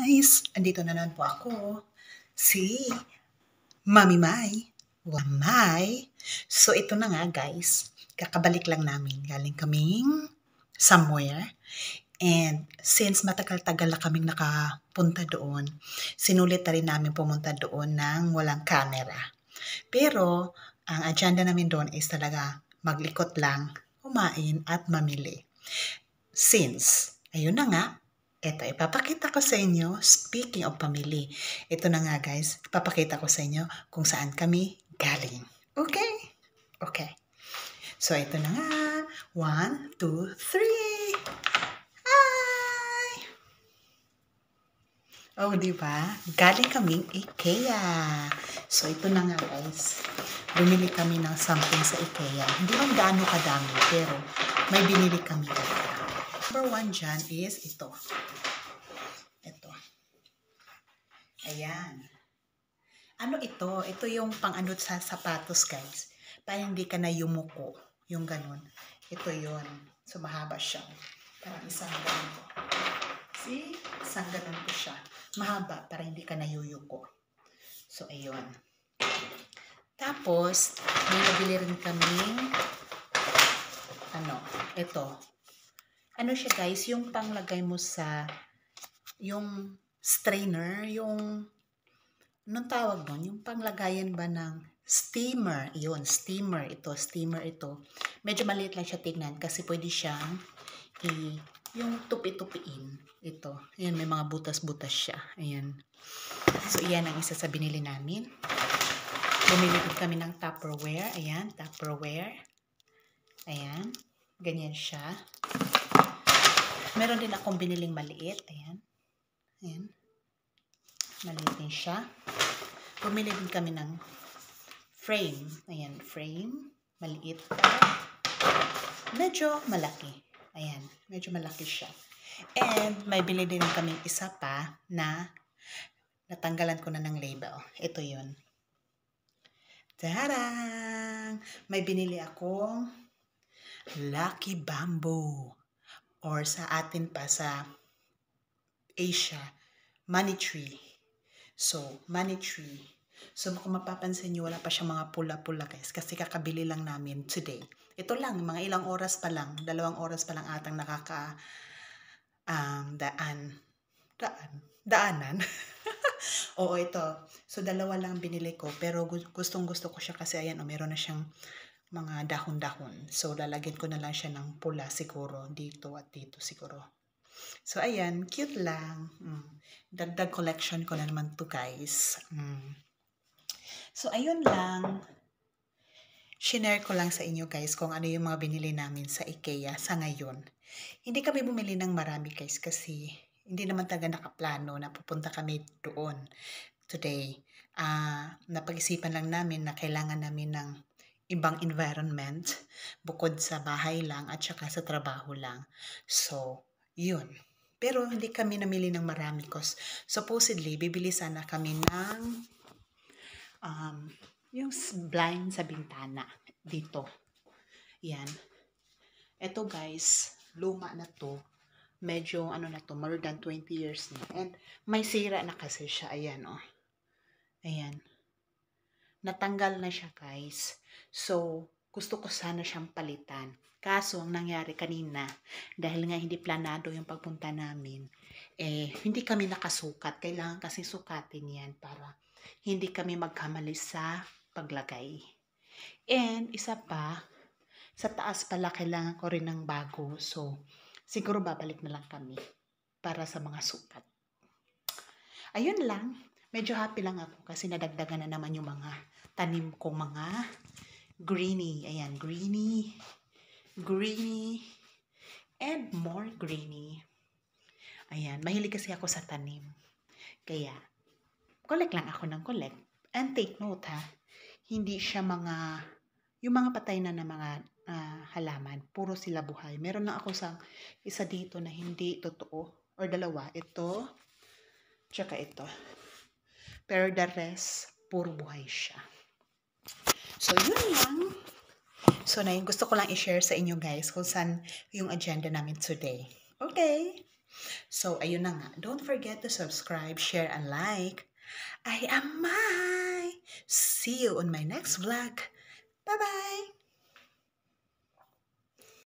guys! Andito na naman po ako, si Mami Mai. Wamay. So ito na nga guys, kakabalik lang namin. Galing kaming somewhere. And since matagal-tagal na kaming nakapunta doon, sinulit na rin namin pumunta doon ng walang camera. Pero ang agenda namin doon is talaga maglikot lang, kumain at mamili. Since, ayun na nga, ito, ipapakita ko sa inyo, speaking of pamili, ito na nga guys, ipapakita ko sa inyo kung saan kami galing. Okay? Okay. So, ito na nga. 1, 2, 3. Hi! Oh, di ba? Galing kaming IKEA. So, ito na nga guys. Bumili kami ng something sa IKEA. Hindi man gaano kadami, pero may binili kami talaga. Number 1 dyan is ito. Ito. Ayan. Ano ito? Ito yung pang-ano sa sapatos, guys. Para hindi ka na yumuko. Yung ganun. Ito yun. So, mahaba siya. Parang isang ganun ko. See? Isang ganun ko siya. Mahaba para hindi ka na yuyuko. So, ayun. Tapos, may nabili rin kaming ito. Ano siya guys, yung panglagay mo sa yung strainer, yung anong tawag nun? Yung panglagayan ba ng steamer? Yun, steamer ito. Medyo maliit lang siya tignan kasi pwede siyang yung tupi-tupiin. Ito. Ayan, may mga butas-butas siya. Ayan. So, iyan ang isa sa binili namin. Bumili din kami ng Tupperware. Ayan, Tupperware. Ayan. Ganyan siya. Meron din akong biniling maliit. Ayan. Ayan. Maliit din siya. Bumili din kami ng frame. Ayan, frame. Maliit. Medyo malaki. Ayan. Medyo malaki siya. And may bili din kami isa pa na natanggalan ko na ng label. Ito yun. Tarang! May binili akong Lucky Bamboo. Or sa atin pa sa Asia, money tree. So, money tree. So, kung mapapansin nyo, wala pa siya mga pula-pula guys. Kasi kakabili lang namin today. Ito lang, mga ilang oras pa lang. 2 oras pa lang atang daanan. Oo, ito. So, 2 lang binili ko. Pero gustong-gusto ko siya kasi ayan, meron na siyang mga dahon-dahon. So, lalagyan ko na lang siya ng pula siguro. Dito at dito siguro. So, ayan. Cute lang. Dagdag collection ko na naman to guys. So, ayun lang. Shinare ko lang sa inyo guys kung ano yung mga binili namin sa IKEA sa ngayon. Hindi kami bumili ng marami guys kasi hindi naman talaga nakaplano na pupunta kami doon today. Napag-isipan lang namin na kailangan namin ng ibang environment bukod sa bahay lang at saka sa trabaho lang. So, yun. Pero hindi kami namili ng marami because supposedly bibili sana kami ng yung blind sa bintana dito. Yan. Ito guys, luma na to. Medyo more than 20 years na. And may sira na kasi siya. Ayan oh. Ayan. Natanggal na siya guys. So, gusto ko sana siyang palitan. Kaso, ang nangyari kanina, dahil nga hindi planado yung pagpunta namin, hindi kami nakasukat. Kailangan kasi sukatin yan para hindi kami magkamali sa paglagay. And, isa pa, sa taas pala kailangan ko rin ng bago. So, siguro babalik na lang kami para sa mga sukat. Ayun lang. Medyo happy lang ako kasi nadagdagan na naman yung mga tanim kong mga greeny. Ayan, greeny, and more greeny. Ayan, mahilig kasi ako sa tanim. Kaya, collect lang ako ng collect. And take note ha, hindi siya yung mga patay na mga halaman, puro sila buhay. Meron na ako sa isa dito na hindi totoo, or 2, ito, tsaka ito. Pero the rest, puro buhay siya. So, yun lang. So, na yung gusto ko lang i-share sa inyo guys kung saan yung agenda namin today. Okay? So, ayun na nga. Don't forget to subscribe, share, and like. I am Mai. See you on my next vlog. Bye-bye!